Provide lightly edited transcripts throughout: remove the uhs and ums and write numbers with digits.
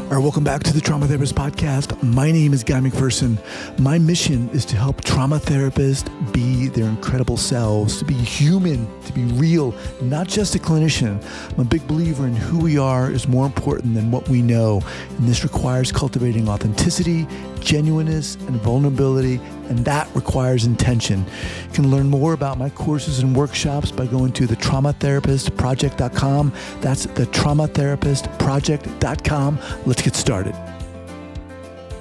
All right, welcome back to the Trauma Therapist Podcast. My name is Guy McPherson. My mission is to help trauma therapists be their incredible selves, to be human, to be real, not just a clinician. I'm a big believer in who we are is more important than what we know. And this requires cultivating authenticity, genuineness, and vulnerability, and that requires intention. You can learn more about my courses and workshops by going to thetraumatherapistproject.com. That's thetraumatherapistproject.com. Let's get started.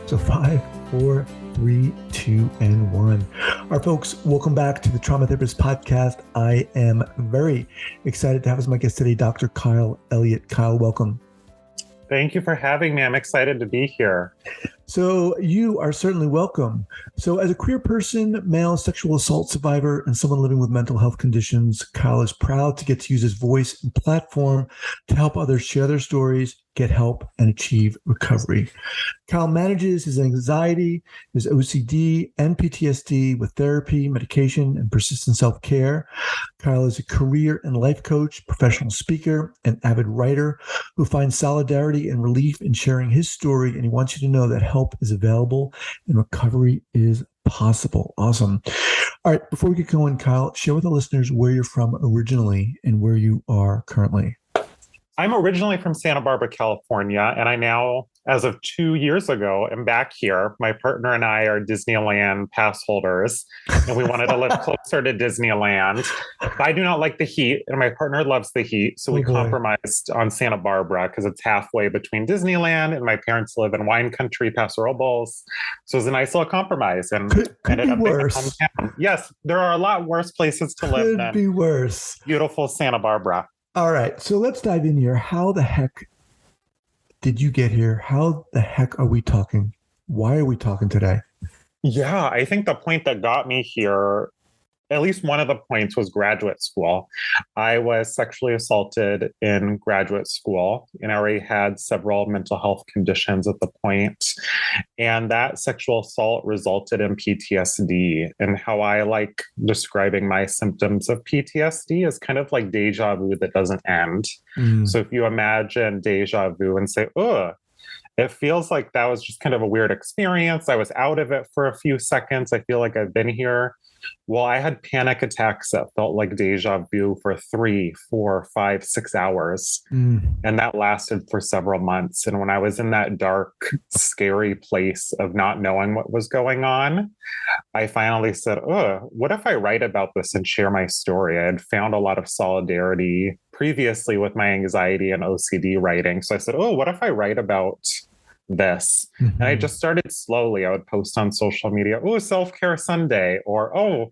So 5, 4, 3, 2, and 1. All right, folks, welcome back to the Trauma Therapist Podcast. I am very excited to have as my guest today, Dr. Kyle Elliott. Kyle, welcome. Thank you for having me. I'm excited to be here. So you are certainly welcome. So as a queer person, male sexual assault survivor, and someone living with mental health conditions, Kyle is proud to get to use his voice and platform to help others share their stories, get help, and achieve recovery. Kyle manages his anxiety, his OCD, and PTSD with therapy, medication, and persistent self-care. Kyle is a career and life coach, professional speaker, and avid writer who finds solidarity and relief in sharing his story, and he wants you to know that help is available and recovery is possible. Awesome. All right, before we get going, Kyle, share with the listeners where you're from originally and where you are currently. I'm originally from Santa Barbara, California, and I now, as of 2 years ago, am back here. My partner and I are Disneyland pass holders, and we wanted to live closer to Disneyland. But I do not like the heat, and my partner loves the heat, so we compromised on Santa Barbara because it's halfway between Disneyland, and my parents live in wine country, Paso Robles. So it was a nice little compromise, and could ended be up worse. Yes, there are a lot worse places to live than be worse. Beautiful Santa Barbara. All right, so let's dive in here. How the heck did you get here? How the heck are we talking? Why are we talking today? Yeah, I think the point that got me here, at least one of the points, was graduate school. I was sexually assaulted in graduate school, and I already had several mental health conditions at the point. And that sexual assault resulted in PTSD. And how I like describing my symptoms of PTSD is kind of like deja vu that doesn't end. So if you imagine deja vu and say, oh, it feels like that was just kind of a weird experience. I was out of it for a few seconds. I feel like I've been here. Well, I had panic attacks that felt like deja vu for 3, 4, 5, 6 hours. And that lasted for several months. And when I was in that dark, scary place of not knowing what was going on, I finally said, oh, what if I write about this and share my story? I had found a lot of solidarity previously with my anxiety and OCD writing. So I said, oh, what if I write about this? And I just started slowly. I would post on social media, oh, self-care Sunday, or, oh,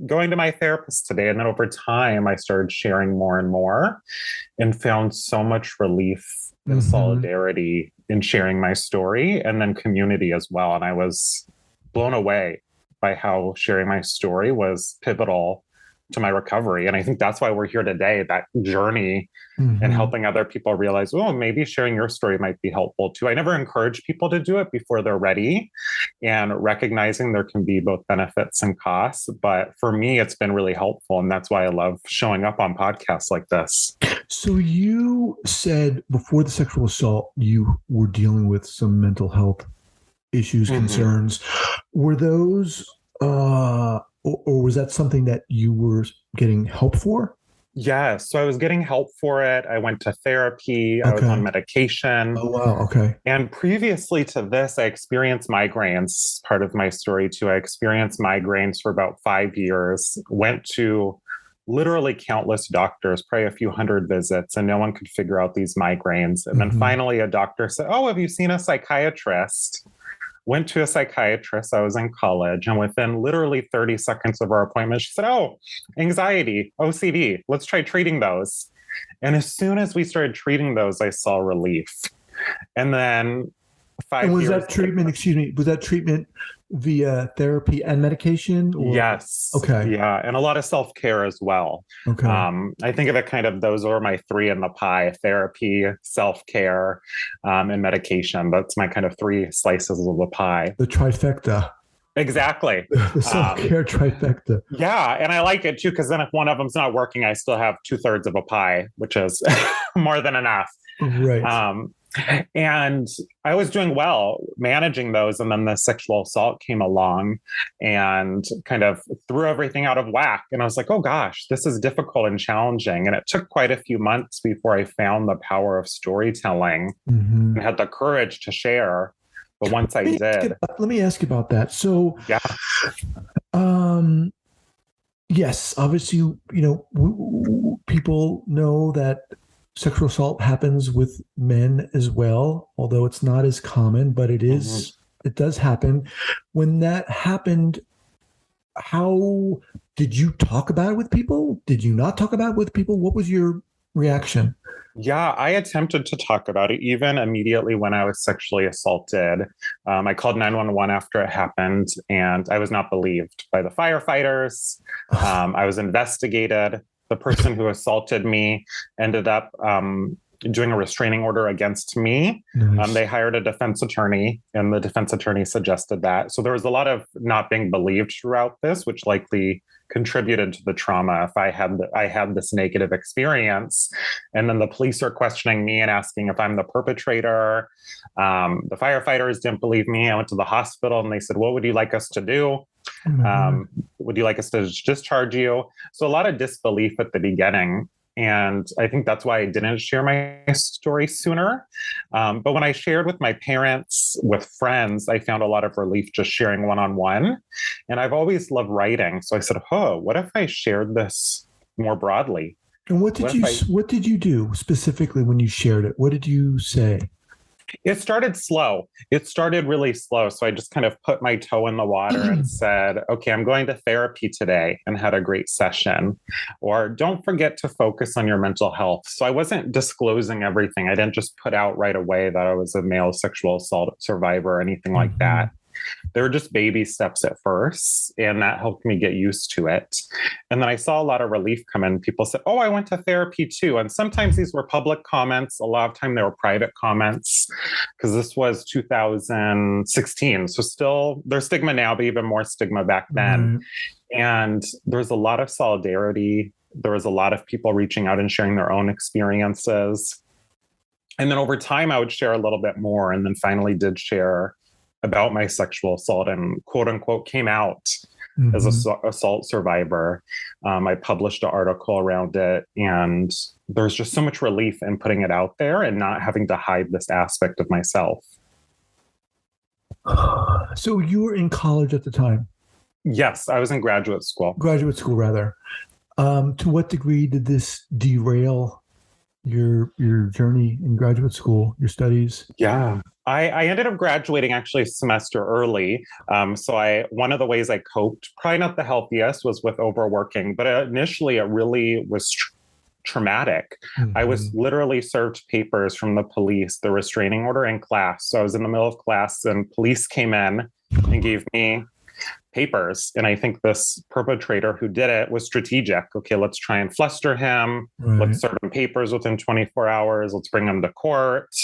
going to my therapist today. And then over time, I started sharing more and more and found so much relief and solidarity in sharing my story, and then community as well. And I was blown away by how sharing my story was pivotal to my recovery. And I think that's why we're here today, that journey and helping other people realize, oh, maybe sharing your story might be helpful too. I never encourage people to do it before they're ready, and recognizing there can be both benefits and costs. But for me, it's been really helpful. And that's why I love showing up on podcasts like this. So you said before the sexual assault, you were dealing with some mental health issues, concerns. Were those, or was that something that you were getting help for? Yes. So I was getting help for it. I went to therapy. I was on medication. Oh, wow. Okay. And previously to this, I experienced migraines. Part of my story too. I experienced migraines for about 5 years, went to literally countless doctors, probably a few hundred visits, and no one could figure out these migraines. And then finally a doctor said, oh, have you seen a psychiatrist? Went to a psychiatrist. I was in college, and within literally 30 seconds of our appointment, she said, oh, anxiety, OCD, let's try treating those. And as soon as we started treating those, I saw relief. And then 5 years. Was that treatment via therapy and medication? Or? Yes. Okay. Yeah. And a lot of self-care as well. Okay. I think of it kind of, those are my 3 in the pie: therapy, self-care, and medication. That's my kind of 3 slices of the pie. The trifecta. Exactly. The self-care trifecta. Yeah. And I like it too, because then if one of them's not working, I still have 2/3 of a pie, which is more than enough. Right. Um, and I was doing well managing those. And then the sexual assault came along and kind of threw everything out of whack. And I was like, oh gosh, this is difficult and challenging. And it took quite a few months before I found the power of storytelling Mm-hmm. and had the courage to share. But once I did, Let me ask you about that. So, yeah. um, yes, obviously, people know that sexual assault happens with men as well, although it's not as common, but it is, it does happen. When that happened, how did you talk about it with people? Did you not talk about it with people? What was your reaction? Yeah, I attempted to talk about it even immediately when I was sexually assaulted. I called 911 after it happened, and I was not believed by the firefighters. I was investigated. The person who assaulted me ended up doing a restraining order against me. Nice. They hired a defense attorney, and the defense attorney suggested that. So there was a lot of not being believed throughout this, which likely contributed to the trauma. If I had this negative experience, and then the police are questioning me and asking if I'm the perpetrator. The firefighters didn't believe me. I went to the hospital, and they said, "What would you like us to do? Would you like us to discharge you?" So a lot of disbelief at the beginning. And I think that's why I didn't share my story sooner. But when I shared with my parents, with friends, I found a lot of relief just sharing one-on-one. And I've always loved writing. So I said, what if I shared this more broadly? And what did you do specifically when you shared it? What did you say? It started slow. It started really slow. So I just kind of put my toe in the water and said, okay, I'm going to therapy today, and had a great session. Or don't forget to focus on your mental health. So I wasn't disclosing everything. I didn't just put out right away that I was a male sexual assault survivor or anything like that. They were just baby steps at first, and that helped me get used to it. And then I saw a lot of relief come in. People said, oh, I went to therapy too. And sometimes these were public comments. A lot of time they were private comments, because this was 2016. So still there's stigma now, but even more stigma back then. And there's a lot of solidarity. There was a lot of people reaching out and sharing their own experiences. And then over time, I would share a little bit more, and then finally did share about my sexual assault and quote unquote came out as an assault survivor. I published an article around it, and there's just so much relief in putting it out there and not having to hide this aspect of myself. So you were in college at the time? Yes, I was in graduate school. Graduate school, rather. To what degree did this derail your journey in graduate school, your studies? Yeah. I ended up graduating actually a semester early. So one of the ways I coped, probably not the healthiest, was with overworking. But initially, it really was traumatic. I was literally served papers from the police, the restraining order in class. So I was in the middle of class, and police came in and gave me papers. And I think this perpetrator who did it was strategic. Okay, let's try and fluster him. Right. Let's serve him papers within 24 hours. Let's bring him to court.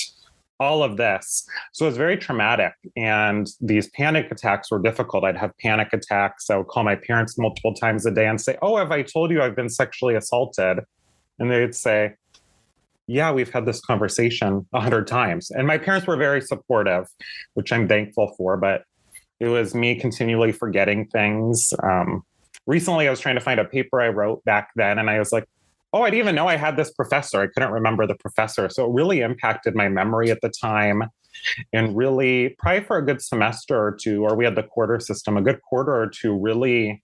All of this. So it was very traumatic. And these panic attacks were difficult. I'd have panic attacks. I would call my parents multiple times a day and say, oh, have I told you I've been sexually assaulted? And they'd say, yeah, we've had this conversation 100 times. And my parents were very supportive, which I'm thankful for. But it was me continually forgetting things. Recently, I was trying to find a paper I wrote back then, and I was like, oh, I didn't even know I had this professor. I couldn't remember the professor. So it really impacted my memory at the time. And really, probably for a good semester or two, or we had the quarter system, a good quarter or two really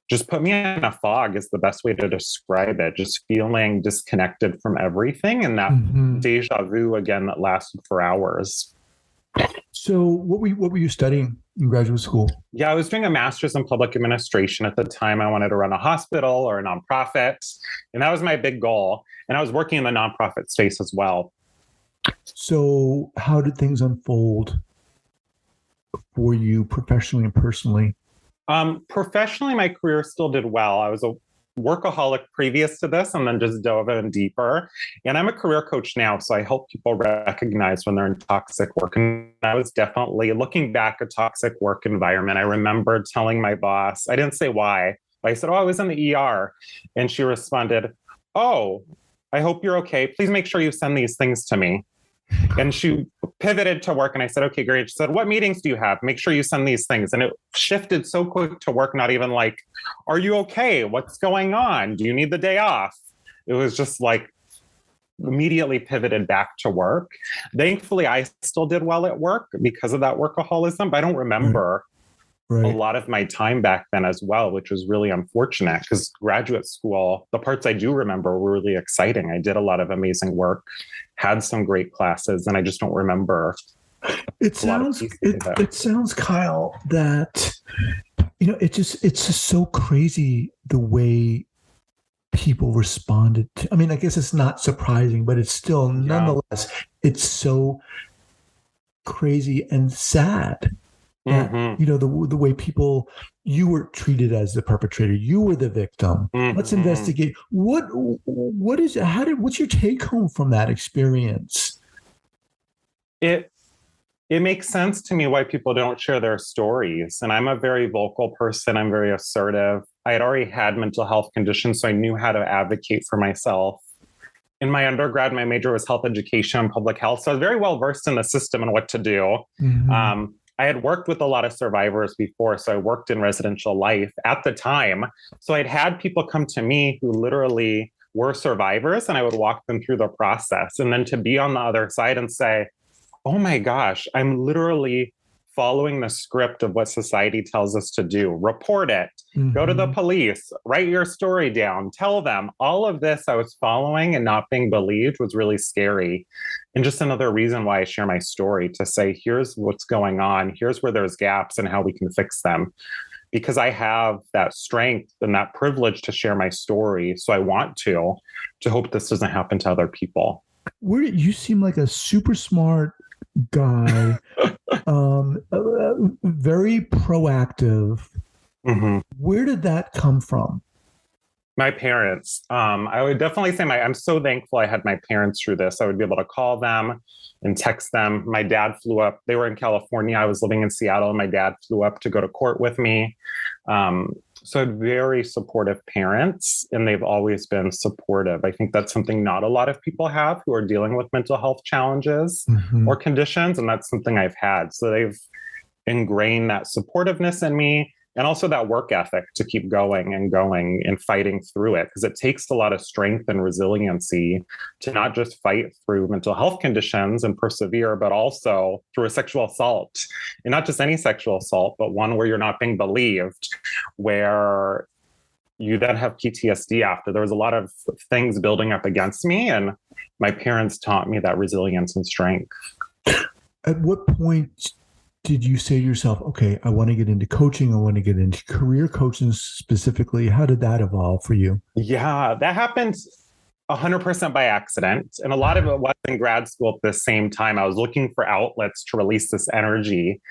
just put me in a fog is the best way to describe it. Just feeling disconnected from everything, and that deja vu again that lasted for hours. So what were you studying in graduate school? Yeah, I was doing a master's in public administration at the time. I wanted to run a hospital or a nonprofit, and that was my big goal. And I was working in the nonprofit space as well. So how did things unfold for you professionally and personally? Professionally, my career still did well. I was workaholic previous to this and then just dove in deeper. And I'm a career coach now, so I help people recognize when they're in toxic work. And I was definitely looking back at toxic work environment. I remember telling my boss, I didn't say why, but I said, I was in the ER. And she responded, oh, I hope you're okay. Please make sure you send these things to me. And she pivoted to work and I said, okay, great. She said, what meetings do you have? Make sure you send these things. And it shifted so quick to work, not even like, are you okay? What's going on? Do you need the day off? It was just like immediately pivoted back to work. Thankfully, I still did well at work because of that workaholism, but I don't remember a lot of my time back then as well, which was really unfortunate because graduate school, the parts I do remember were really exciting. I did a lot of amazing work, had some great classes, and I just don't remember. It sounds, Kyle, that, it's just so crazy the way people responded to, I mean, I guess it's not surprising, but it's still, nonetheless, it's so crazy and sad. That, the way you were treated as the perpetrator, you were the victim. Let's investigate. What's your take home from that experience? It makes sense to me why people don't share their stories. And I'm a very vocal person. I'm very assertive. I had already had mental health conditions, so I knew how to advocate for myself. In my undergrad, my major was health education and public health. So I was very well versed in the system and what to do. I had worked with a lot of survivors before, so I worked in residential life at the time. So I'd had people come to me who literally were survivors, and I would walk them through the process. And then to be on the other side and say, oh my gosh, I'm literally following the script of what society tells us to do. Report it, go to the police, write your story down, tell them. All of this I was following and not being believed was really scary. And just another reason why I share my story, to say, here's what's going on, here's where there's gaps and how we can fix them. Because I have that strength and that privilege to share my story. So I want to hope this doesn't happen to other people. You seem like a super smart guy, very proactive. Where did that come from? My parents. I would definitely say I'm so thankful I had my parents through this. I would be able to call them and text them. My dad flew up. They were in California. I was living in Seattle, and my dad flew up to go to court with me. So I had very supportive parents, and they've always been supportive. I think that's something not a lot of people have who are dealing with mental health challenges or conditions, and that's something I've had. So they've ingrained that supportiveness in me, and also that work ethic to keep going and fighting through it, because it takes a lot of strength and resiliency to not just fight through mental health conditions and persevere, but also through a sexual assault. And not just any sexual assault, but one where you're not being believed, where you then have PTSD after. There was a lot of things building up against me, and my parents taught me that resilience and strength. At what point did you say to yourself, okay, I want to get into coaching, I want to get into career coaching specifically? How did that evolve for you? Yeah, that happened 100% by accident. And a lot of it was in grad school at the same time. I was looking for outlets to release this energy.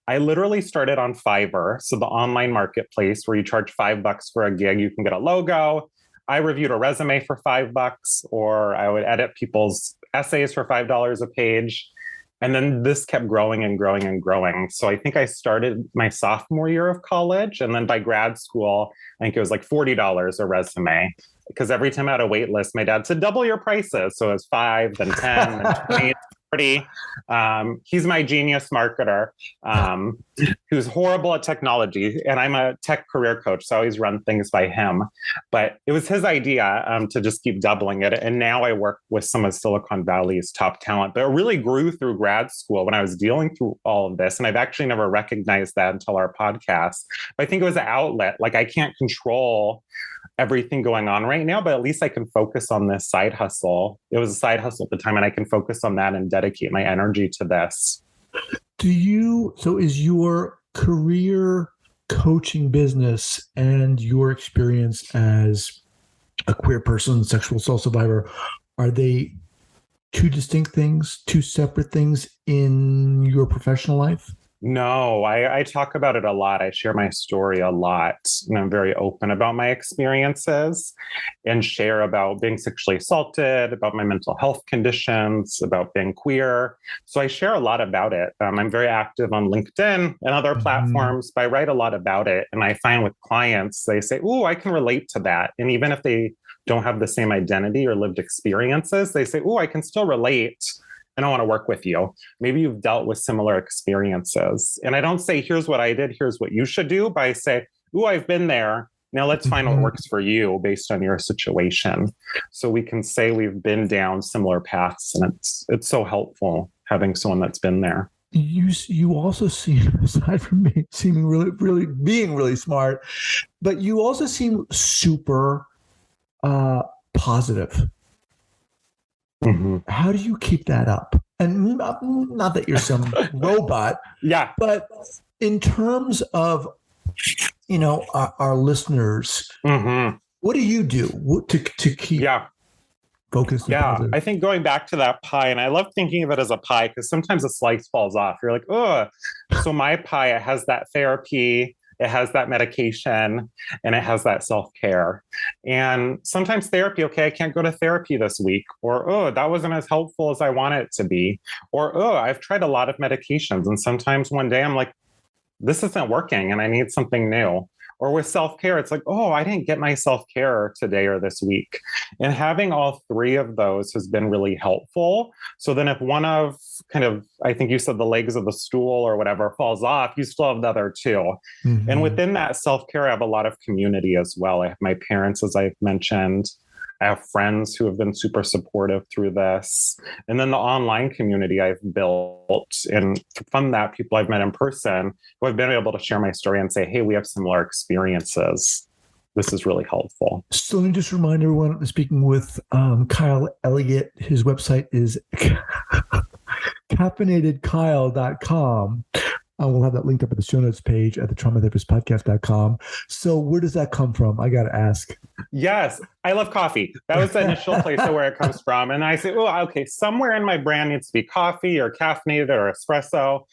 I literally started on Fiverr, so the online marketplace where you charge $5 for a gig, you can get a logo. I reviewed a resume for $5, or I would edit people's essays for $5 a page. And then this kept growing and growing and growing. So I think I started my sophomore year of college. And then by grad school, I think it was like $40 a resume. Because every time I had a wait list, my dad said, double your prices. So it was 5, then 10, then 20, 30. He's my genius marketer, who's horrible at technology. And I'm a tech career coach, so I always run things by him. But it was his idea to just keep doubling it. And now I work with some of Silicon Valley's top talent. But it really grew through grad school when I was dealing through all of this. And I've actually never recognized that until our podcast. But I think it was an outlet. Like, I can't control everything going on right now, but at least I can focus on this side hustle. It was a side hustle at the time, and I can focus on that and dedicate my energy to this. So is your career coaching business and your experience as a queer person, sexual assault survivor, are they two distinct things, two separate things in your professional life? No, I talk about it a lot. I share my story a lot, and I'm very open about my experiences and share about being sexually assaulted, about my mental health conditions, about being queer. So I share a lot about it. I'm very active on LinkedIn and other Mhm. platforms, but I write a lot about it. And I find with clients, they say, "Ooh, I can relate to that." And even if they don't have the same identity or lived experiences, they say, "Ooh, I can still relate. And I want to work with you. Maybe you've dealt with similar experiences." And I don't say, "Here's what I did, here's what you should do," but I say, "Ooh, I've been there. Now let's find what Mhm. works for you based on your situation." So we can say we've been down similar paths, and it's so helpful having someone that's been there. You also seem, aside from me seeming really being really smart, but you also seem super uh, positive. Mm-hmm. How do you keep that up? And not that you're some robot, Yeah. but in terms of our listeners, Mm-hmm. what do you do to keep Yeah. focused and Yeah, positive? I think going back to that pie, and I love thinking of it as a pie because sometimes a slice falls off. You're like, oh, so my pie, it has that therapy, it has that medication, and it has that self care. And sometimes therapy, okay, I can't go to therapy this week, or oh, that wasn't as helpful as I wanted it to be, or oh, I've tried a lot of medications. And sometimes one day I'm like, this isn't working and I need something new. Or with self care, it's like, oh, I didn't get my self care today or this week. And having all three of those has been really helpful. So then, if one of kind of, I think you said the legs of the stool or whatever falls off, you still have the other two. And Mm-hmm. within that self care, I have a lot of community as well. I have my parents, as I've mentioned. I have friends who have been super supportive through this. And then the online community I've built. And from that, people I've met in person who I've been able to share my story and say, hey, we have similar experiences. This is really helpful. So let me just remind everyone, I'm speaking with Kyle Elliott. His website is caffeinatedkyle.com. We'll have that linked up at the show notes page at the traumatherapistpodcast.com. So where does that come from? I got to ask. Yes, I love coffee. That was the initial place of where it comes from. And I say, oh, okay, somewhere in my brand needs to be coffee or caffeinated or espresso.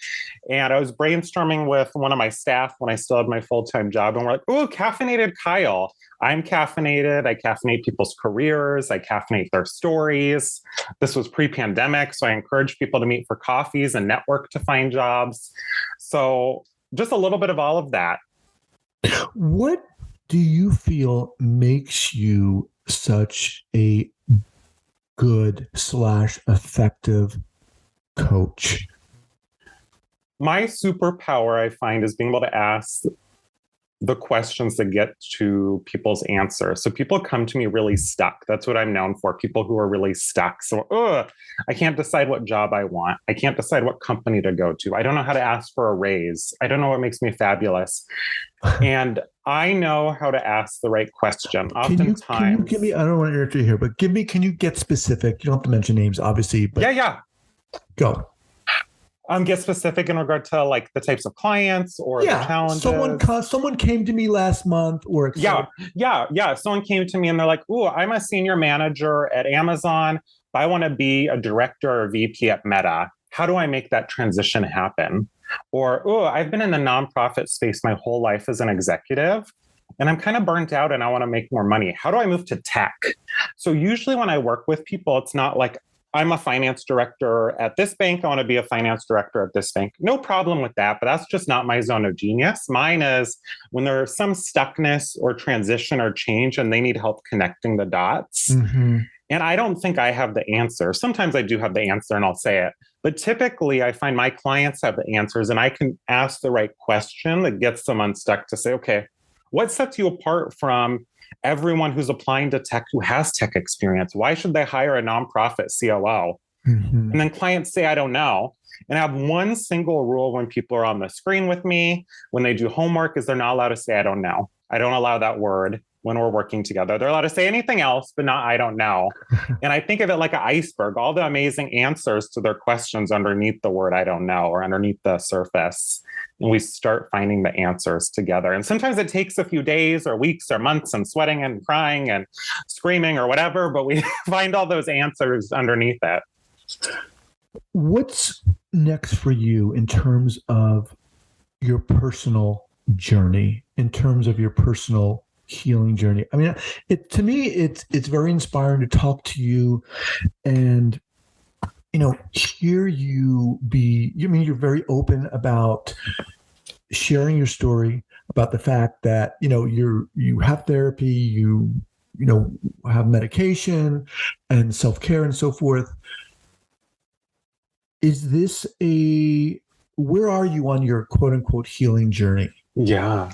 And I was brainstorming with one of my staff when I still had my full-time job. And we're like, oh, caffeinated Kyle. I'm caffeinated. I caffeinate people's careers. I caffeinate their stories. This was pre-pandemic. So I encourage people to meet for coffees and network to find jobs. So just a little bit of all of that. What do you feel makes you such a good / effective coach? My superpower, I find, is being able to ask the questions that get to people's answers. So people come to me really stuck. That's what I'm known for. People who are really stuck. So, I can't decide what job I want. I can't decide what company to go to. I don't know how to ask for a raise. I don't know what makes me fabulous. And I know how to ask the right question. Can you give me, Oftentimes. I don't want to interrupt you here, but can you get specific? You don't have to mention names, obviously, but Yeah. go. Get specific in regard to like the types of clients or the Yeah, challenges. someone came to me last month, or et cetera. Yeah. Someone came to me and they're like, "Ooh, I'm a senior manager at Amazon, but I want to be a director or VP at Meta. How do I make that transition happen?" Or, "Oh, I've been in the nonprofit space my whole life as an executive, and I'm kind of burnt out and I want to make more money. How do I move to tech?" So usually when I work with people, it's not like I'm a finance director at this bank. I want to be a finance director at this bank. No problem with that, but that's just not my zone of genius. Mine is when there's some stuckness or transition or change and they need help connecting the dots. Mm-hmm. And I don't think I have the answer. Sometimes I do have the answer and I'll say it. But typically, I find my clients have the answers and I can ask the right question that gets them unstuck to say, okay, what sets you apart from everyone who's applying to tech who has tech experience? Why should they hire a nonprofit COO? Mm-hmm. And then clients say, I don't know. And I have one single rule when people are on the screen with me, when they do homework, is they're not allowed to say, I don't know. I don't allow that word when we're working together. They're allowed to say anything else, but not, I don't know. And I think of it like an iceberg, all the amazing answers to their questions underneath the word, I don't know, or underneath the surface. And we start finding the answers together. And sometimes it takes a few days or weeks or months and sweating and crying and screaming or whatever, but we find all those answers underneath it. What's next for you in terms of your personal journey, in terms of your personal healing journey. I mean, to me, it's very inspiring to talk to you and hear you be. I mean, you're very open about sharing your story, about the fact that you have therapy, you have medication and self-care and so forth. Is this where are you on your quote unquote healing journey? Yeah.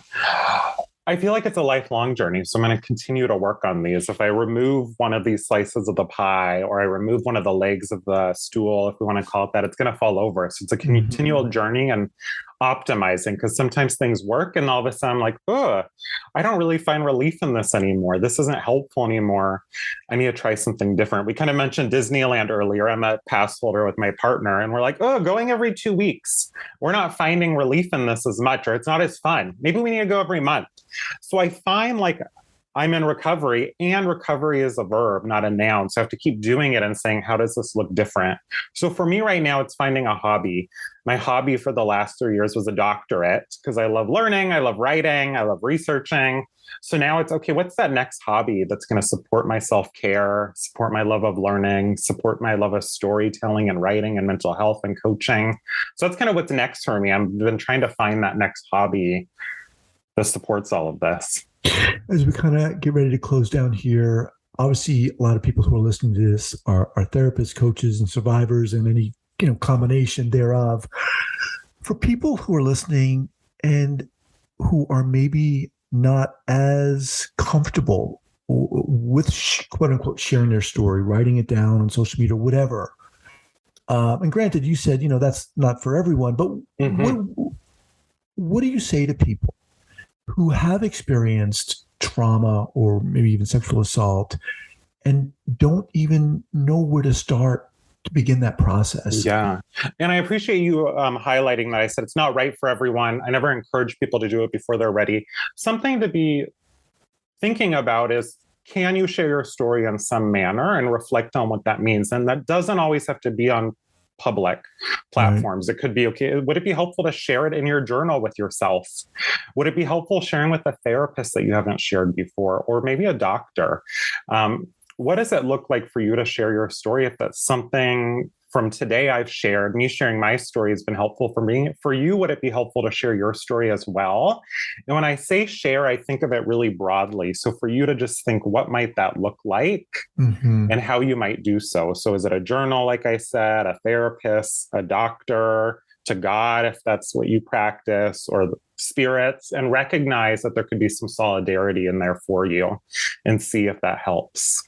I feel like it's a lifelong journey. So I'm going to continue to work on these. If I remove one of these slices of the pie, or I remove one of the legs of the stool, if we want to call it that, it's going to fall over. So it's a continual journey and optimizing, because sometimes things work and all of a sudden I'm like, oh, I don't really find relief in this anymore. This isn't helpful anymore. I need to try something different. We kind of mentioned Disneyland earlier. I'm a pass holder with my partner and we're like, oh, going every 2 weeks. We're not finding relief in this as much, or it's not as fun. Maybe we need to go every month. So I find like I'm in recovery, and recovery is a verb, not a noun. So I have to keep doing it and saying, how does this look different? So for me right now, it's finding a hobby. My hobby for the last 3 years was a doctorate, because I love learning, I love writing, I love researching. So now it's okay, what's that next hobby that's going to support my self-care, support my love of learning, support my love of storytelling and writing and mental health and coaching? So that's kind of what's next for me. I've been trying to find that next hobby that supports all of this. As we kind of get ready to close down here, obviously a lot of people who are listening to this are therapists, coaches, and survivors, and any combination thereof. For people who are listening and who are maybe not as comfortable with quote unquote sharing their story, writing it down on social media, whatever. And granted, you said that's not for everyone, but what do you say to people who have experienced trauma or maybe even sexual assault and don't even know where to start to begin that process? Yeah. And I appreciate you highlighting that. I said it's not right for everyone. I never encourage people to do it before they're ready. Something to be thinking about is, can you share your story in some manner and reflect on what that means? And that doesn't always have to be on public platforms. Right. It could be, okay, would it be helpful to share it in your journal with yourself? Would it be helpful sharing with a therapist that you haven't shared before, or maybe a doctor? What does it look like for you to share your story? If that's something from today I've shared, me sharing my story has been helpful for me. For you, would it be helpful to share your story as well? And when I say share, I think of it really broadly. So for you to just think, what might that look like and how you might do so? So is it a journal, like I said, a therapist, a doctor, to God, if that's what you practice, or spirits, and recognize that there could be some solidarity in there for you and see if that helps.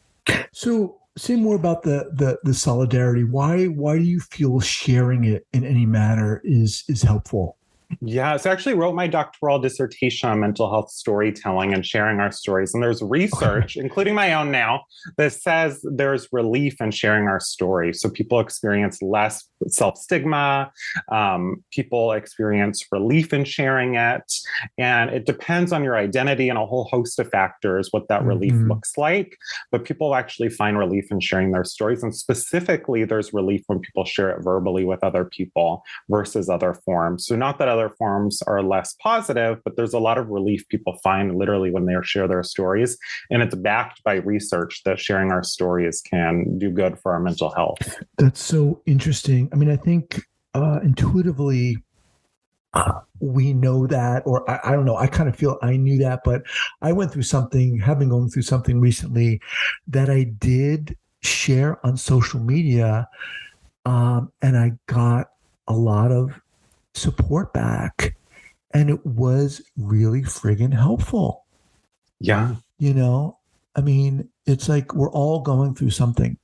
So say more about the solidarity. Why do you feel sharing it in any manner is helpful? Yeah, so I actually wrote my doctoral dissertation on mental health storytelling and sharing our stories. And there's research, including my own now, that says there's relief in sharing our story. So people experience less self-stigma, people experience relief in sharing it. And it depends on your identity and a whole host of factors what that relief looks like. But people actually find relief in sharing their stories. And specifically, there's relief when people share it verbally with other people versus other forms. So not that other forms are less positive, but there's a lot of relief people find literally when they share their stories. And it's backed by research that sharing our stories can do good for our mental health. That's so interesting. I mean, I think intuitively we know that, or I don't know, I kind of feel I knew that, but I went through something, have been going through something recently that I did share on social media, and I got a lot of support back, and it was really friggin' helpful. Yeah. I mean, it's like we're all going through something.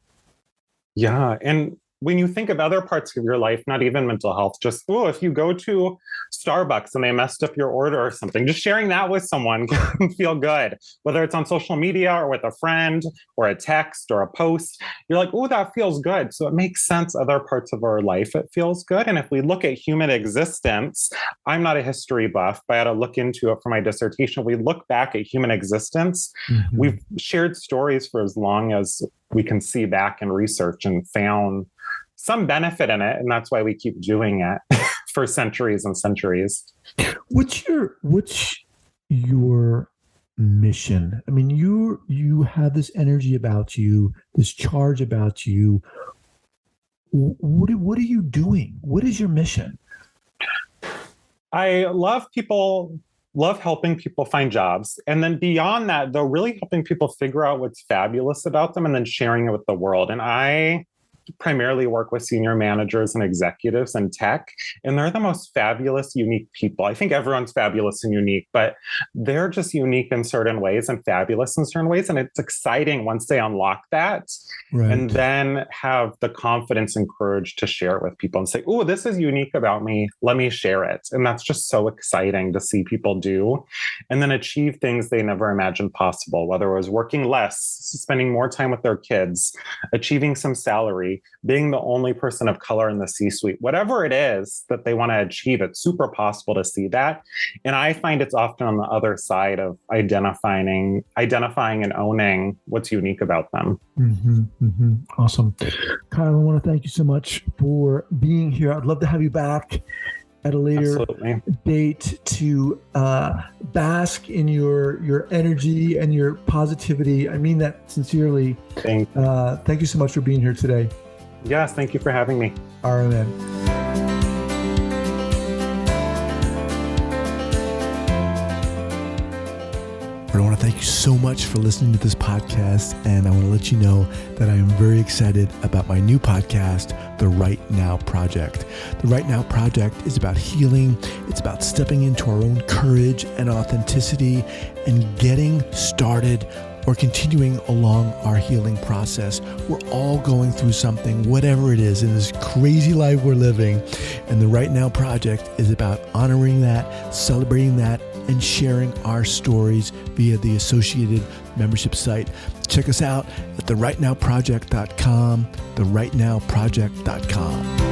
Yeah. And when you think of other parts of your life, not even mental health, just, if you go to Starbucks and they messed up your order or something, just sharing that with someone can feel good, whether it's on social media or with a friend or a text or a post. You're like, that feels good. So it makes sense. Other parts of our life, it feels good. And if we look at human existence, I'm not a history buff, but I had to look into it for my dissertation. We look back at human existence. We've shared stories for as long as we can see back in research and found some benefit in it, and that's why we keep doing it for centuries and centuries. What's your mission? I mean, you have this energy about you, this charge about you. What are you doing? What is your mission? I love helping people find jobs. And then beyond that, though, really helping people figure out what's fabulous about them and then sharing it with the world. And I primarily work with senior managers and executives in tech, and they're the most fabulous, unique people. I think everyone's fabulous and unique, but they're just unique in certain ways and fabulous in certain ways. And it's exciting once they unlock that, right, and then have the confidence and courage to share it with people and say, oh, this is unique about me. Let me share it. And that's just so exciting to see people do and then achieve things they never imagined possible, whether it was working less, spending more time with their kids, achieving some salary, being the only person of color in the C-suite, whatever it is that they want to achieve, it's super possible to see that. And I find it's often on the other side of identifying and owning what's unique about them. Mm-hmm, mm-hmm. Awesome. Kyle, I want to thank you so much for being here. I'd love to have you back at a later date to bask in your energy and your positivity. I mean that sincerely. Thank you so much for being here today. Yes, thank you for having me. All right, man. I want to thank you so much for listening to this podcast, and I want to let you know that I am very excited about my new podcast, The Right Now Project. The Right Now Project is about healing. It's about stepping into our own courage and authenticity and getting started or continuing along our healing process. We're all going through something, whatever it is, in this crazy life we're living. And the Right Now Project is about honoring that, celebrating that, and sharing our stories via the associated membership site. Check us out at therightnowproject.com, therightnowproject.com.